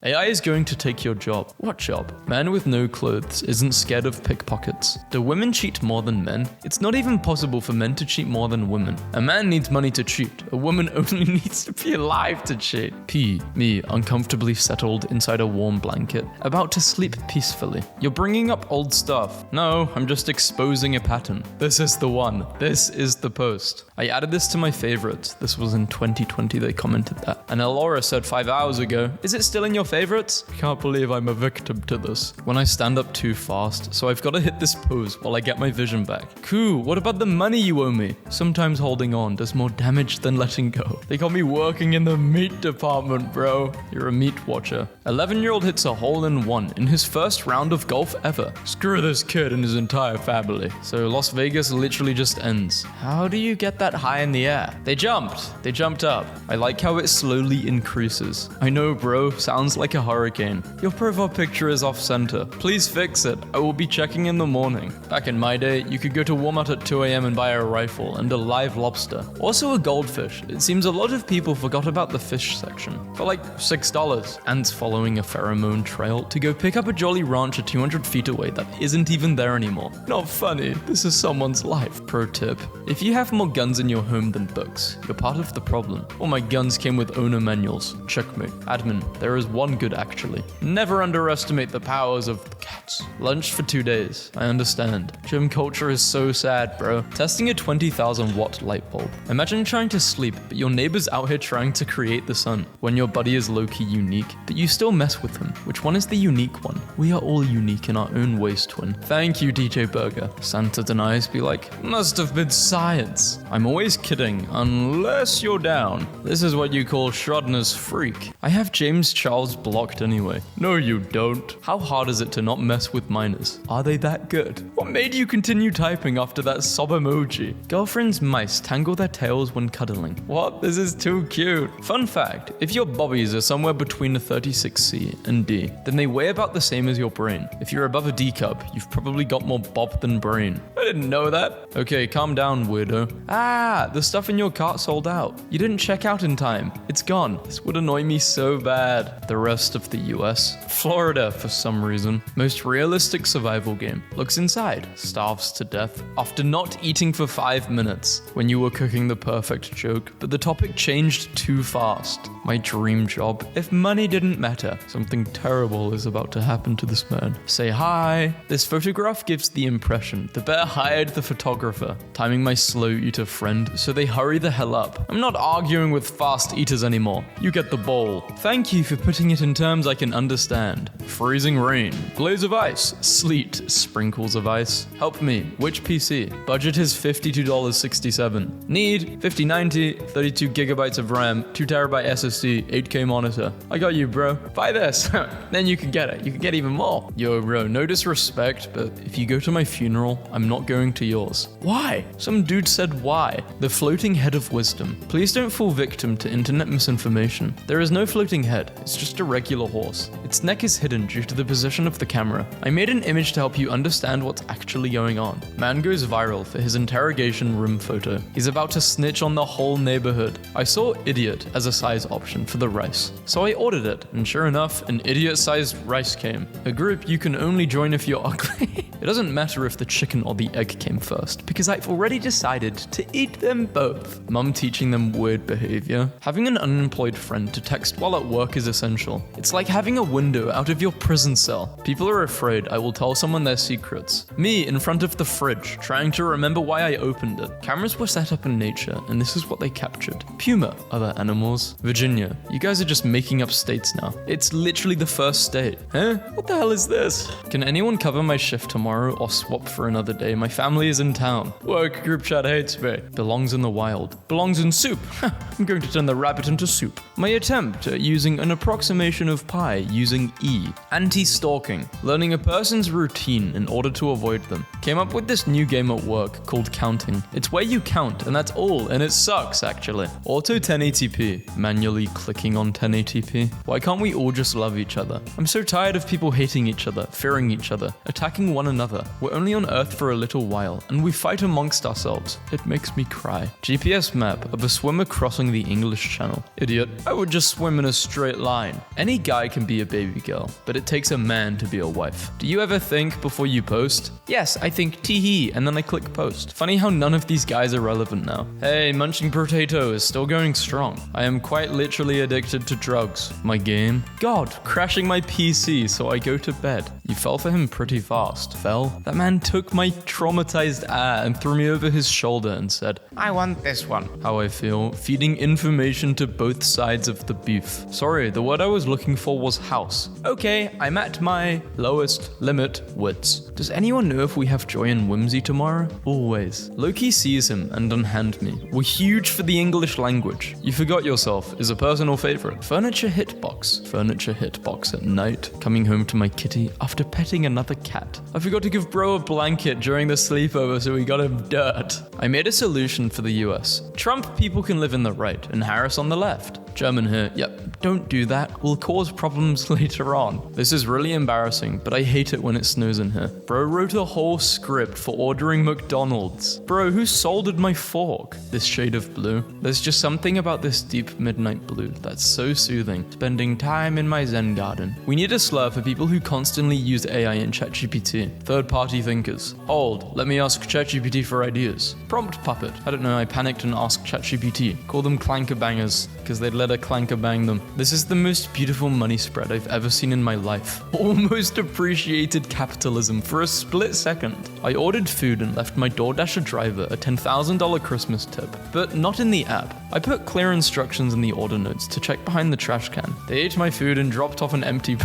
AI is going to take your job. What job? Man with no clothes isn't scared of pickpockets. Do women cheat more than men? It's not even possible for men to cheat more than women. A man needs money to cheat. A woman only needs to be alive to cheat. P. Me, uncomfortably settled inside a warm blanket, about to sleep peacefully. You're bringing up old stuff. No, I'm just exposing a pattern. This is the one. This is the post. I added this to my favorites. This was in 2020 they commented that. And Elora said 5 hours ago, is it still in your favorites? I can't believe I'm a victim to this. When I stand up too fast, so I've got to hit this pose while I get my vision back. Cool, what about the money you owe me? Sometimes holding on does more damage than letting go. They got me working in the meat department, bro. You're a meat watcher. 11-year-old hits a hole-in-one in his first round of golf ever. Screw this kid and his entire family. So Las Vegas literally just ends. How do you get that high in the air? They jumped up. I like how it slowly increases. I know, bro, sounds like a hurricane. Your profile picture is off center. Please fix it. I will be checking in the morning. Back in my day, you could go to Walmart at 2 a.m. and buy a rifle and a live lobster. Also a goldfish. It seems a lot of people forgot about the fish section. For like $6. Ants following a pheromone trail to go pick up a Jolly Rancher 200 feet away that isn't even there anymore. Not funny. This is someone's life. Pro tip. If you have more guns in your home than books, you're part of the problem. All my guns came with owner manuals. Checkmate. Admin, there is one good actually. Never underestimate the powers of the cats. Lunch for 2 days. I understand. Gym culture is so sad, bro. Testing a 20,000 watt light bulb. Imagine trying to sleep, but your neighbor's out here trying to create the sun. When your buddy is low-key unique, but you still mess with him. Which one is the unique one? We are all unique in our own ways, twin. Thank you, DJ Burger. Santa denies, be like, must have been science. I'm always kidding, unless you're down. This is what you call Schrodinger's freak. I have James Charles blocked anyway. No, you don't. How hard is it to not mess with minors? Are they that good? What made you continue typing after that sob emoji? Girlfriend's mice tangle their tails when cuddling. What? This is too cute. Fun fact, if your bobbies are somewhere between a 36C and D, then they weigh about the same as your brain. If you're above a D cup, you've probably got more bob than brain. I didn't know that. Okay, calm down, weirdo. Ah, the stuff in your cart sold out. You didn't check out in time. It's gone. This would annoy me so bad. The rest of the US. Florida, for some reason. Most realistic survival game. Looks inside. Starves to death. After not eating for 5 minutes. When you were cooking the perfect joke, but the topic changed too fast. My dream job. If money didn't matter, something terrible is about to happen to this man. Say hi. This photograph gives the impression the bear hired the photographer, timing my slow eater friend so they hurry the hell up. I'm not arguing with fast eaters anymore. You get the bowl. Thank you for putting it in terms I can understand. Freezing rain, blaze of ice, sleet, sprinkles of ice. Help me. Which PC? Budget is $52.67. Need 5090, 32 gigabytes of RAM, 2 terabyte SSD, 8K monitor. I got you, bro. Buy this. Then you can get it. You can get even more. Yo, bro, no disrespect, but if you go to my funeral, I'm not going to yours. Why? Some dude said why. The floating head of wisdom. Please don't fall victim to internet misinformation. There is no floating head. It's just a regular horse. Its neck is hidden due to the position of the camera. I made an image to help you understand what's actually going on. Man goes viral for his interrogation room photo. He's about to snitch on the whole neighborhood. I saw idiot as a size option for the rice. So I ordered it, and sure enough, an idiot-sized rice came. A group you can only join if you're ugly. It doesn't matter if the chicken or the egg came first, because I've already decided to eat them both. Mum teaching them weird behavior. Having an unemployed friend to text while at work is essential. It's like having a window out of your prison cell. People are afraid I will tell someone their secrets. Me in front of the fridge, trying to remember why I opened it. Cameras were set up in nature, and this is what they captured. Puma, other animals. Virginia, you guys are just making up states now. It's literally the first state. Huh? What the hell is this? Can anyone cover my shift tomorrow or swap for another day? My family is in town. Work group chat hates me. Belongs in the wild. Belongs in soup. I'm going to turn the rabbit into soup. My attempt at using an approximation of pi using E. Anti-stalking. Learning a person's routine in order to avoid them. Came up with this new game at work called counting. It's where you count and that's all, and it sucks actually. Auto 1080p. Manually clicking on 1080p. Why can't we all just love each other? I'm so tired of people hating each other, fearing each other, attacking one another. We're only on Earth for a little while, and we fight amongst ourselves. It makes me cry. GPS map of a swimmer crossing the English Channel. Idiot. I would just swim in a straight line. Any guy can be a baby girl, but it takes a man to be a wife. Do you ever think before you post? Yes, I think tee-hee, and then I click post. Funny how none of these guys are relevant now. Hey, munching potato is still going strong. I am quite literally addicted to drugs. My game? God, crashing my PC so I go to bed. You fell for him pretty fast. Fell? That man took my traumatized and threw me over his shoulder and said, I want this one. How I feel, feeding information to both sides of the beef. Sorry, the word I was looking for was house. Okay, I'm at my lowest limit wits. Does anyone know if we have Joy and Whimsy tomorrow? Always. Loki sees him and unhand me. We're huge for the English language. You forgot yourself is a personal favorite. Furniture hitbox. Furniture hitbox at night. Coming home to my kitty after petting another cat. I forgot to give bro a blanket during the sleepover, so we got him dirt. I made a solution for the US. Trump people can live in the right and Harris on the left. German here. Yep, don't do that. Will cause problems later on. This is really embarrassing, but I hate it when it snows in here. Bro wrote a whole script for ordering McDonald's. Bro, who soldered my fork? This shade of blue. There's just something about this deep midnight blue that's so soothing. Spending time in my Zen garden. We need a slur for people who constantly use AI in ChatGPT. Third-party thinkers. Hold, let me ask ChatGPT for ideas. Prompt puppet. I don't know, I panicked and asked ChatGPT. Call them clanker bangers, because they'd let a clanker bang them. This is the most beautiful money spread I've ever seen in my life. Almost appreciated capitalism for a split second. I ordered food and left my DoorDasher driver a $10,000 Christmas tip, but not in the app. I put clear instructions in the order notes to check behind the trash can. They ate my food and dropped off an empty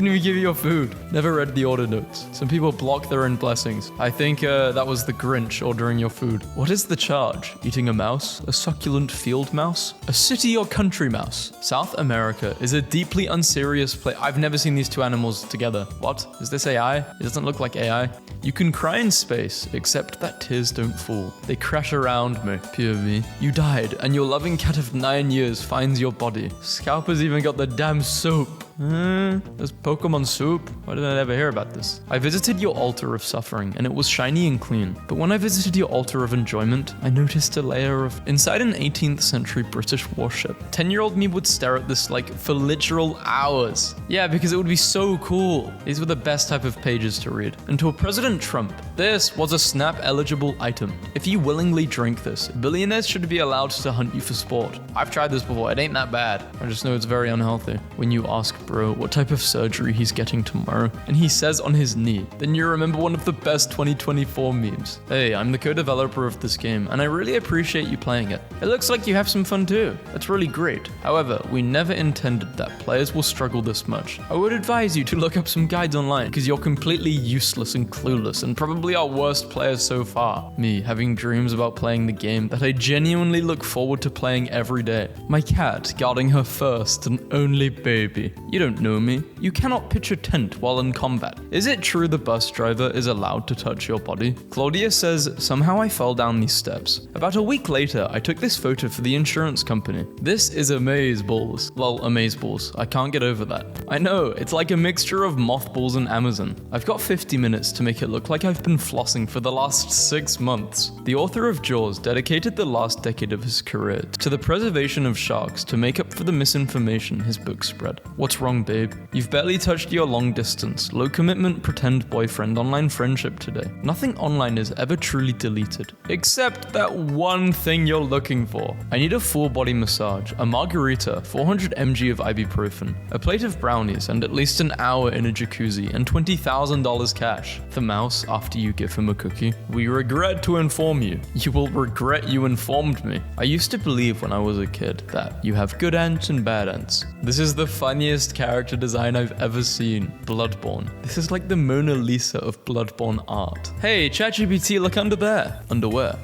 didn't even give you your food. Never read the order notes. Some people block their own blessings. I think that was the Grinch ordering your food. What is the charge? Eating a mouse? A succulent field mouse? A city or country mouse? South America is a deeply unserious place. I've never seen these two animals together. What? Is this AI? It doesn't look like AI. You can cry in space, except that tears don't fall. They crash around me. POV. You died, and your loving cat of 9 years finds your body. Scalper's even got the damn soap. There's Pokemon soup? Why did I never hear about this? I visited your altar of suffering, and it was shiny and clean. But when I visited your altar of enjoyment, I noticed a layer of... Inside an 18th century British warship, 10-year-old me would stare at this like for literal hours. Yeah, because it would be so cool. These were the best type of pages to read. Until President Trump. This was a snap-eligible item. If you willingly drink this, billionaires should be allowed to hunt you for sport. I've tried this before. It ain't that bad. I just know it's very unhealthy. When you ask bro what type of surgery he's getting tomorrow, and he says on his knee, then you remember one of the best 2024 memes. Hey, I'm the co-developer of this game, and I really appreciate you playing it. It looks like you have some fun too. That's really great. However, we never intended that players will struggle this much. I would advise you to look up some guides online, because you're completely useless and clueless, and probably our worst players so far. Me, having dreams about playing the game that I genuinely look forward to playing every day. My cat guarding her first and only baby. You don't know me. You cannot pitch a tent while in combat. Is it true the bus driver is allowed to touch your body? Claudia says, somehow I fell down these steps. About a week later, I took this photo for the insurance company. This is amazeballs. Lol, amazeballs. I can't get over that. I know, it's like a mixture of mothballs and Amazon. I've got 50 minutes to make it look like I've been flossing for the last 6 months. The author of Jaws dedicated the last decade of his career to the preservation of sharks to make up for the misinformation his book spread. What's wrong, babe? You've barely touched your long distance, low commitment pretend boyfriend online friendship today. Nothing online is ever truly deleted, except that one thing you're looking for. I need a full body massage, a margarita, 400 mg of ibuprofen, a plate of brownies, and at least an hour in a jacuzzi, and $20,000 cash. The mouse, after you give him a cookie. We regret to inform you. You will regret you informed me. I used to believe when I was a kid that you have good ants and bad ants. This is the funniest character design I've ever seen. Bloodborne. This is like the Mona Lisa of Bloodborne art. Hey, ChatGPT, look under there. Underwear.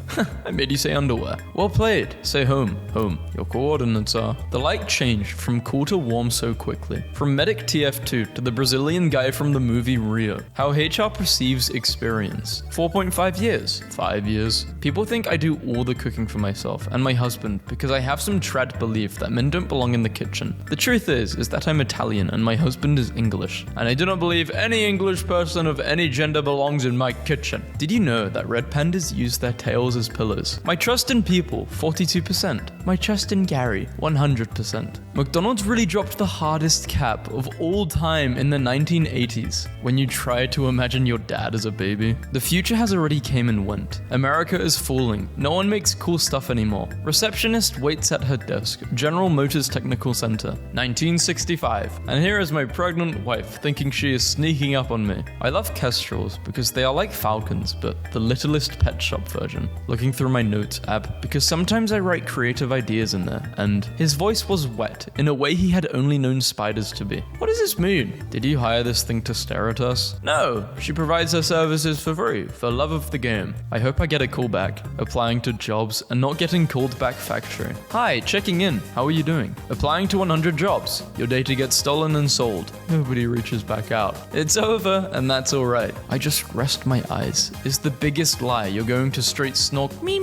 I made you say underwear. Well played. Say home. Home. Your coordinates are. The light changed from cool to warm so quickly. From Medic TF2 to the Brazilian guy from the movie Rio. How HR perceives experience. 4.5 years. 5 years. People think I do all the cooking for myself and my husband because I have some trad belief that men don't belong in the kitchen. The truth is that I'm a Italian and my husband is English. And I do not believe any English person of any gender belongs in my kitchen. Did you know that red pandas use their tails as pillows? My trust in people, 42%. My trust in Gary, 100%. McDonald's really dropped the hardest cap of all time in the 1980s when you try to imagine your dad as a baby. The future has already came and went. America is falling. No one makes cool stuff anymore. Receptionist waits at her desk. General Motors Technical Center, 1965. And here is my pregnant wife thinking she is sneaking up on me. I love kestrels because they are like falcons, but the littlest pet shop version. Looking through my notes app because sometimes I write creative ideas in there, and his voice was wet in a way he had only known spiders to be. What does this mean? Did you hire this thing to stare at us? No, she provides her services for free, for love of the game. I hope I get a call back. Applying to jobs and not getting called back factory. Hi, checking in. How are you doing? Applying to 100 jobs. Your data gets stolen and sold. Nobody reaches back out. It's over, and that's alright. I just rest my eyes. Is the biggest lie you're going to straight snork me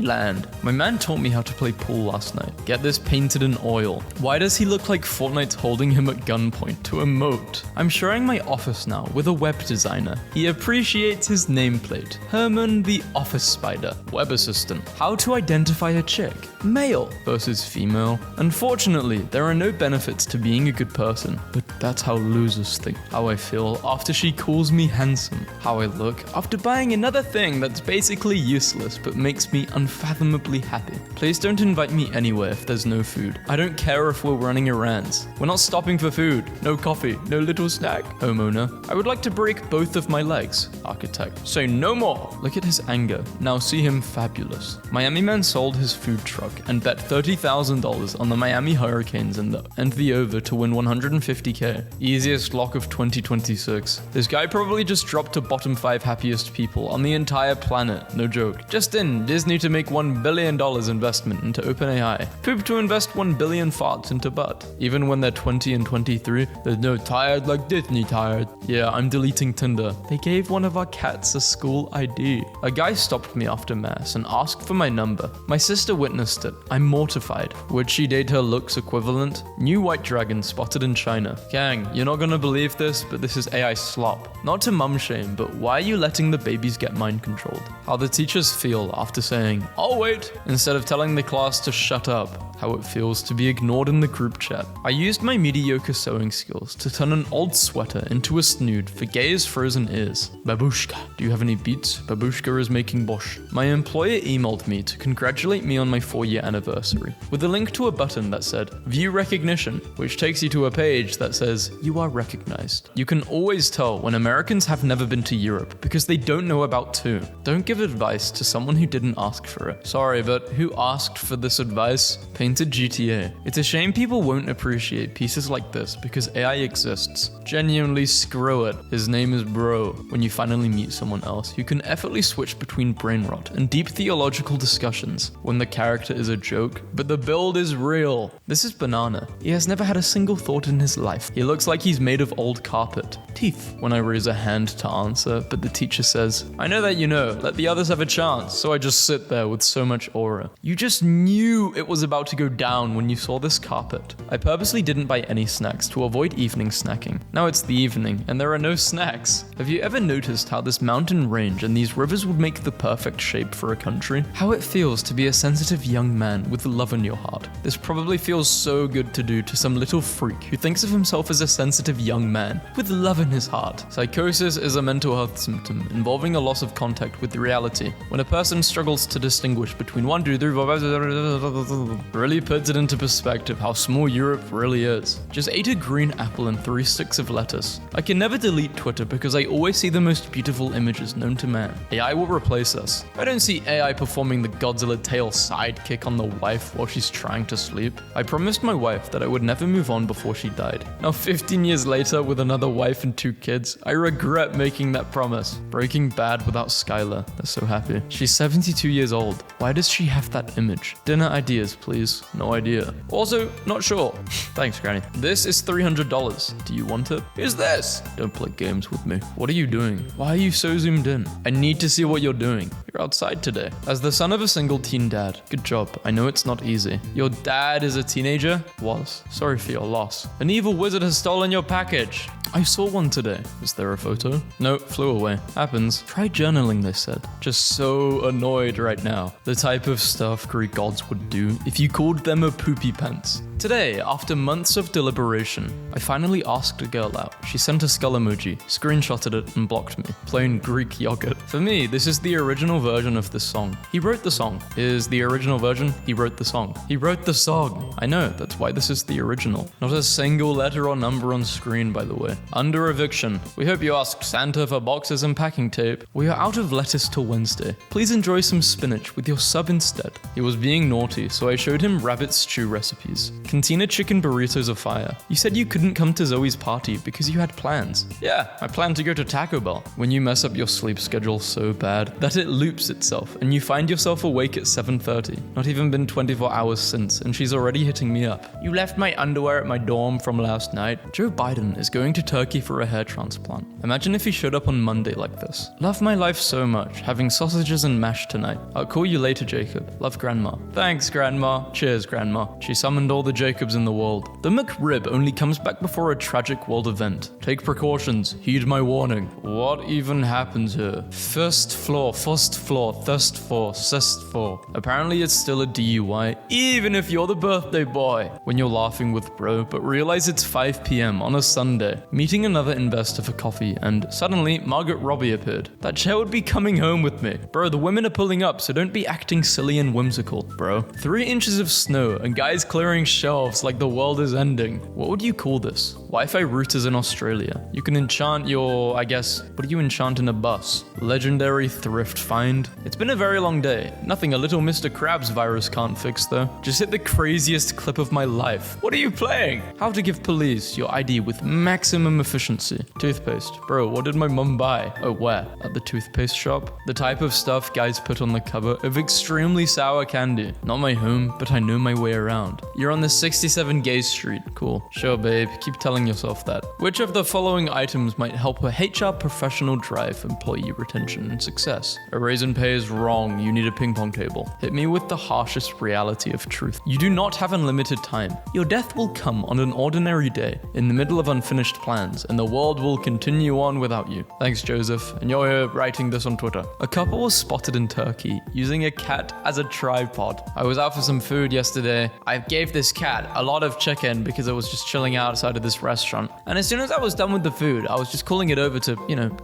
land. My man taught me how to play pool last night. Get this painted in oil. Why does he look like Fortnite's holding him at gunpoint to emote? I'm sharing my office now with a web designer. He appreciates his nameplate. Herman the Office Spider. Web assistant. How to identify a chick. Male versus female. Unfortunately, there are no benefits to being a good person, but that's how losers think. How I feel after she calls me handsome. How I look after buying another thing that's basically useless but makes me unfathomably happy. Please don't invite me anywhere if there's no food. I don't care if we're running errands. We're not stopping for food. No coffee. No little snack. Homeowner. I would like to break both of my legs. Architect. Say no more. Look at his anger. Now see him fabulous. Miami man sold his food truck and bet $30,000 on the Miami Hurricanes and the over to win 150k. Easiest lock of 2026. This guy probably just dropped to bottom 5 happiest people on the entire planet. No joke. Just in, Disney to make $1 billion investment into OpenAI. Poop to invest 1 billion farts into butt. Even when they're 20 and 23, there's no tired like Disney tired. Yeah, I'm deleting Tinder. They gave one of our cats a school ID. A guy stopped me after mass and asked for my number. My sister witnessed it. I'm mortified. Would she date her looks equivalent? New white dragon spotted in China. Gang, you're not gonna believe this, but this is AI slop. Not to mum shame, but why are you letting the babies get mind controlled? How the teachers feel after saying, "I'll wait," instead of telling the class to shut up. How it feels to be ignored in the group chat. I used my mediocre sewing skills to turn an old sweater into a snood for Gay's frozen ears. Babushka, do you have any beats? Babushka is making bosh. My employer emailed me to congratulate me on my 4-year anniversary, with a link to a button that said, "View recognition," which takes you to a page that says, "You are recognized." You can always tell when Americans have never been to Europe because they don't know about two. Don't give advice to someone who didn't ask for it. Sorry, but who asked for this advice? Painted GTA. It's a shame people won't appreciate pieces like this because AI exists. Genuinely screw it. His name is Bro. When you finally meet someone else, you can effortlessly switch between brain rot and deep theological discussions when the character is a joke, but the build is real. This is Banana. He has never had a single thought in his life. He looks like he's made of old carpet. Teeth. When I raise a hand to answer, but the teacher says, "I know that you know, let the others have a chance," so I just sit there with so much aura. You just knew it was about to go down when you saw this carpet. I purposely didn't buy any snacks to avoid evening snacking. Now it's the evening, and there are no snacks. Have you ever noticed how this mountain range and these rivers would make the perfect shape for a country? How it feels to be a sensitive young man with love in your heart. This probably feels so good to do to some little freak who thinks of himself as a sensitive young man with love in his heart. Psychosis is a mental health symptom involving a loss of contact with reality. When a person struggles to distinguish between 1, 2, 3, 4, 5, really puts it into perspective how small Europe really is. Just ate a green apple and 3 sticks of lettuce. I can never delete Twitter because I always see the most beautiful images known to man. AI will replace us. I don't see AI performing the Godzilla tail sidekick on the wife while she's trying to sleep. I promised my wife that I would never move on before she died. Now 15 years later with another wife and 2 kids. I regret making that promise. Breaking Bad without Skylar. They're so happy. She's 72 years old. Why does she have that image? Dinner ideas, please. No idea. Also, not sure. Thanks, Granny. This is $300. Do you want it? Who's this? Don't play games with me. What are you doing? Why are you so zoomed in? I need to see what you're doing. You're outside today. As the son of a single teen dad, good job. I know it's not easy. Your dad is a teenager? Was. Sorry for your loss. An evil wizard has stolen your package. I saw one today. Is there a photo? No, flew away. Happens. Try journaling, they said. Just so annoyed right now. The type of stuff Greek gods would do if you called them a poopy pants. Today, after months of deliberation, I finally asked a girl out. She sent a skull emoji, screenshotted it, and blocked me. Plain Greek yogurt. For me, this is the original version of this song. He wrote the song. Is the original version? He wrote the song. He wrote the song. I know, that's why this is the original. Not a single letter or number on screen, by the way. Under Eviction. We hope you asked Santa for boxes and packing tape. We are out of lettuce till Wednesday. Please enjoy some spinach with your sub instead. He was being naughty, so I showed him rabbit stew recipes. Cantina chicken burritos are fire. You said you couldn't come to Zoe's party because you had plans. Yeah, I planned to go to Taco Bell. When you mess up your sleep schedule so bad that it loops itself and you find yourself awake at 7:30. Not even been 24 hours since and she's already hitting me up. You left my underwear at my dorm from last night. Joe Biden is going to Turkey for a hair transplant. Imagine if he showed up on Monday like this. Love my life so much, having sausages and mash tonight. I'll call you later, Jacob. Love, Grandma. Thanks, Grandma. Cheers, Grandma. She summoned all the Jacobs in the world. The McRib only comes back before a tragic world event. Take precautions. Heed my warning. What even happens here? First floor, thirst for, cest for. Apparently it's still a DUI, even if you're the birthday boy. When you're laughing with bro, but realize it's 5 p.m. on a Sunday. Meeting another investor for coffee, and suddenly Margaret Robbie appeared. That chair would be coming home with me. Bro, the women are pulling up, so don't be acting silly and whimsical, bro. 3 inches of snow and guys clearing shelves like the world is ending. What would you call this? Wi-Fi routers in Australia. You can enchant your, what do you enchant in a bus? Legendary thrift find. It's been a very long day. Nothing a little Mr. Krabs virus can't fix though. Just hit the craziest clip of my life. What are you playing? How to give police your ID with maximum efficiency. Toothpaste. Bro, what did my mum buy? Oh, where? At the toothpaste shop? The type of stuff guys put on the cover of extremely sour candy. Not my home, but I know my way around. You're on the 67 Gay Street. Cool. Sure, babe. Keep telling yourself that. Which of the following items might help a HR professional drive employee retention and success? A raise in pay is wrong. You need a ping pong table. Hit me with the harshest reality of truth. You do not have unlimited time. Your death will come on an ordinary day in the middle of unfinished plans, and the world will continue on without you. Thanks, Joseph. And you're here writing this on Twitter. A couple was spotted in Turkey using a cat as a tripod. I was out for some food yesterday. I gave this cat a lot of chicken because I was just chilling outside of this restaurant. And as soon as I was done with the food, I was just calling it over to,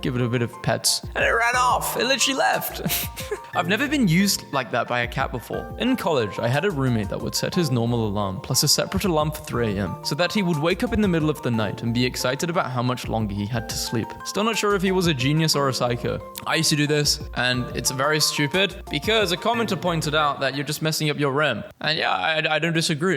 give it a bit of pets. And it ran off. It literally left. I've never been used like that by a cat before. In college, I had a roommate that would set his normal alarm plus a separate alarm for 3 a.m. so that he would wake up in the middle of the night and be excited about how much longer he had to sleep. Still not sure if he was a genius or a psycho. I used to do this, and it's very stupid because a commenter pointed out that you're just messing up your REM. And yeah, I don't disagree.